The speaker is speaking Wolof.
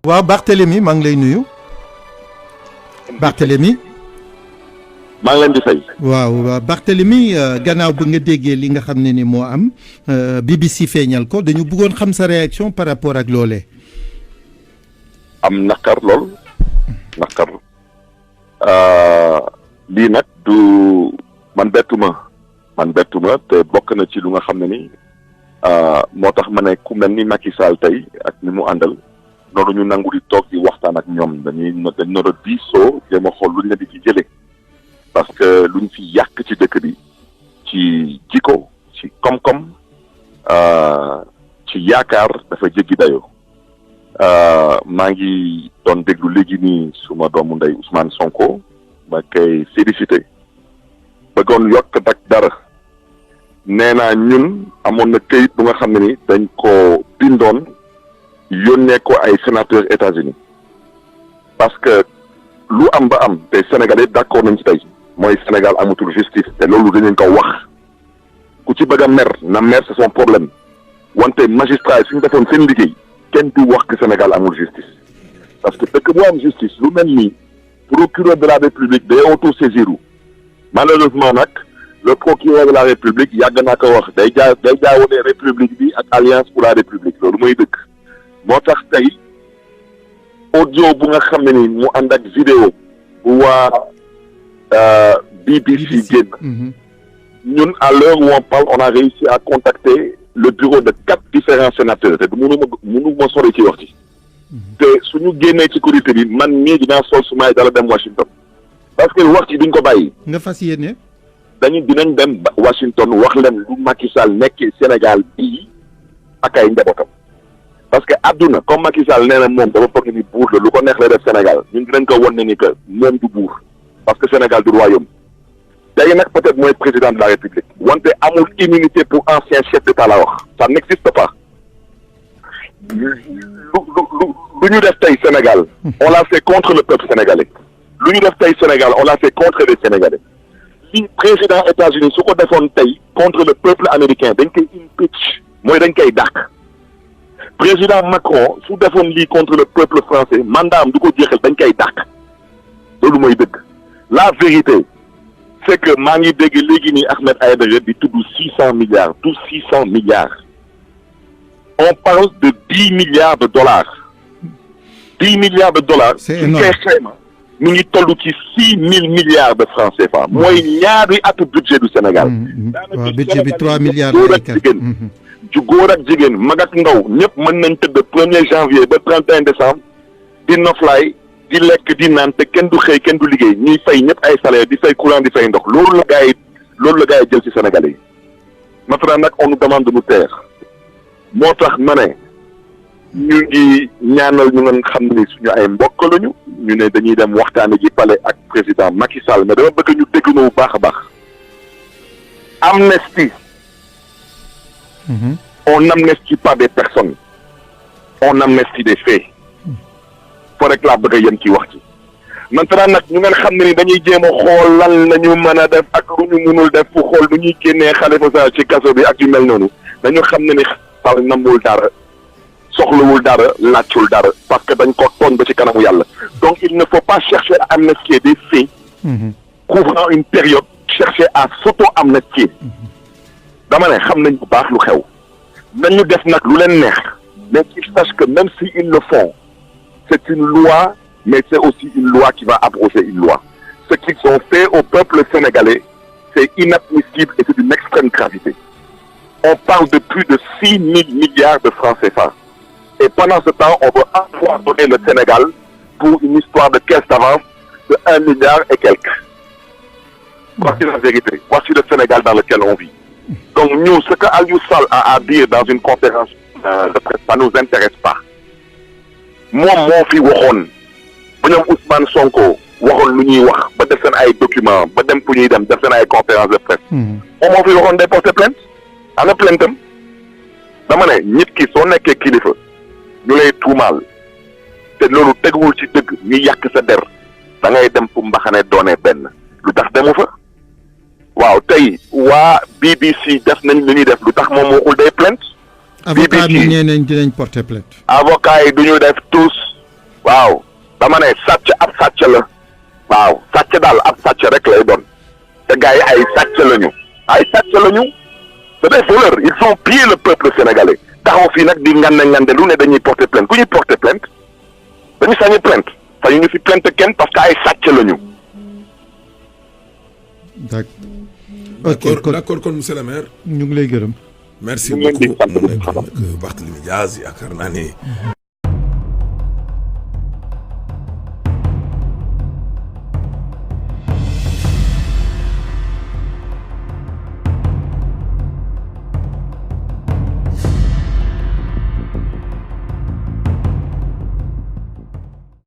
waaw Barthélémy maa ngi lay nuyu. Barthélémy. maa ngi leen di fay. waaw Barthélémy gannaaw ba nga déggee li nga xam ne ni moo am BBC feeñal ko dañu bëggoon xam sa réaction par rapport ak loolee. am naqar lool naqar lii nag du man bettuma te bokk na ci lu nga xam ne ni moo tax ma ne ku mel ni Macky Sall tey ak ni mu àndal noonu ñu nangu di toog di waxtaan ak ñoom dañ nar a diisoo jéem a xool luñ leen di ci jëlee parce que luñ fi yàq ci dëkk bi ci jikko ci koom-koom ci yaakaar dafa jéggi dayoo maa ngi doon déglu léegi nii suma doomu ndey Ousmane Sonko ma koy félicité bëggoon yokk dak dara nee naa ñun amoon na këyit bu nga xam ne ni dañ ko bindoon yónnee ko ay sénateur États-Unis parce que lu am ba am te Sénégalais d'accord nañ ci tey mooy Sénégal amatul justice te loolu dañu ko wax ku ci bëgg a mer na mer c'est son problème wante magistrat yi suñu defoon seen liggéey kenn du wax que Sénégal amul justice parce que dëkk bu am justice lu mel nii procureur de la République day auto-saisiru malheureusement nag le procureur de la République yàgg naa ko wax day jaawale République bi ak Alliance pour la République loolu mooy dëkk moo tax tey audio bu nga xam ne ni mu ànd ak vidéo bu waa BBC génn ñun à l'heure où on parle on a réussi à contacter le bureau de 4 différents sénateurs te mënu ma sori ci wax ci te suñu génnee ci comité bi man mii dinaa sol sumay dala dem Washington parce que wax ci duñ ko bàyyi nga fas yéene dinañ dem Washington wax leen lu Macky Sall nekkee Sénégal bii ak ay njabootam parce que àdduna comme Macky Sall nee na moom dafa bëgg ni buur la lu ko neex lay def Sénégal ñun dinañ ko wan ne ni que moom du buur parce que Sénégal du royaume léegi nag peut-être mooy président de la République wante amul immunité pour ancien chef d'État la wax ça n'existe pas lu ñu def tey Sénégal on l'a fait contre le peuple sénégalais lu ñu def tey Sénégal on l'a fait contre les Sénégalais li président États-Unis su ko defoon tey contre le peuple américain dañ koy impeach mooy dañ koy dàq président Macron su defoon lii contre le peuple français mandat am du ko jeexal dañ koy dàq loolu mooy dëgg la vérité c'est que maa ngi dégg léegi nii Ahmed Aïdara di tudd 600 milliards tous 600 milliards on parle de 10 milliards de dollars 10 milliards de dollars c'est su énorme koy xayma mu ngi toll ci 6 000 milliards de francs CFA mooy ñaari atu budget du Sénégal waaw budget bi 3 milliards góor lay ak jigéen ju góor ak jigéen mag ak ndaw ñëpp mën nañ tëdd 1er janvier ba 31 décembre di noflaay di lekk di naan te kenn du xëy kenn du liggéey ñuy fay ñëpp ay salaire di fay courant di fay ndox loolu la gars yi jël ci Sénégalais yi maintenant nag on nous demande de nous taire moo tax ma ne ñu ngi ñaanal ñu ngeen xam ne suñu ay mbokk lañu ñu ne dañuy dem waxtaane ji palais ak président Macky Sall mais dama bëgg ñu déglu bu baax a baax amnistie on n'amnistie pas des personnes on amnistie des faits foo rek laa bëgg a yem ci wax ci maintenant nag ñu ngeen xam ne ni dañuy jéem a xool lan la ñu mën a def ak lu ñu mënul def fu xool nu ñuy génnee Khalifa Sall ci kaso bi ak yu mel noonu dañu xam ne ni Sall namul dara soxlawul dara laajul dara parce que dañ ko tooñ ba ci kanamu yàlla donc il ne faut pas chercher à amnistier des faits couvrant une période chercher à s'auto-amnistier dama ne xam nañ bu baax lu xew nañu def nag lu leen neex mais qu'ils sachent que même si ils le font c'est une loi mais c'est aussi une loi qui va abroger une loi ce qu'ils ont fait au peuple sénégalais c'est inadmissible et c'est d'une extrême gravité on parle de plus de 6 000 milliards de francs CFA et pendant ce temps on veut encore donner le Sénégal pour une histoire de caisse d'avance de 1 milliard et quelques voici la vérité voici le Sénégal dans lequel on vit donc nous ce que Aliou Sall a à dire dans une conférence de presse ça nous intéresse pas moom moo fi waxoon ba ñoom Ousmane Sonko waxoon lu ñuy wax ba def seen ay documents ba dem fu ñuy dem def seen ay conférence de presse moom moo fi waxoon day porter plainte ana plainte am dama ne nit ki soo nekkee kilifa ñu lay tuumaal te loolu teguwul ci dëgg ñu yàq sa der da ngay dem fu mbaxane doone benn lu tax demu fa waaw tey waa BBC def nañ lu ñuy def lu tax moom waxul day plainte avocat bi nee nañ dinañ porter plainte avocat yi du ñu def tous waaw dama ne sàcc ab sàcc la waaw sàcc daal ab sàcc rek lay doon te gars yi ay sàcc lañu c'est des voleurs ils ont pillé le peuple sénégalais taxaw fii nag di ngande lu ne dañuy porter plainte ku ñuy porter plainte dañu sañu plainte sañu ñu fi plainte kenn parce que ay sàcc lañu. d'accord kon monsieur le maire. ñu ngi lay gërëm. merci beaucoup Barthélémy Dias yaakaar naa ni.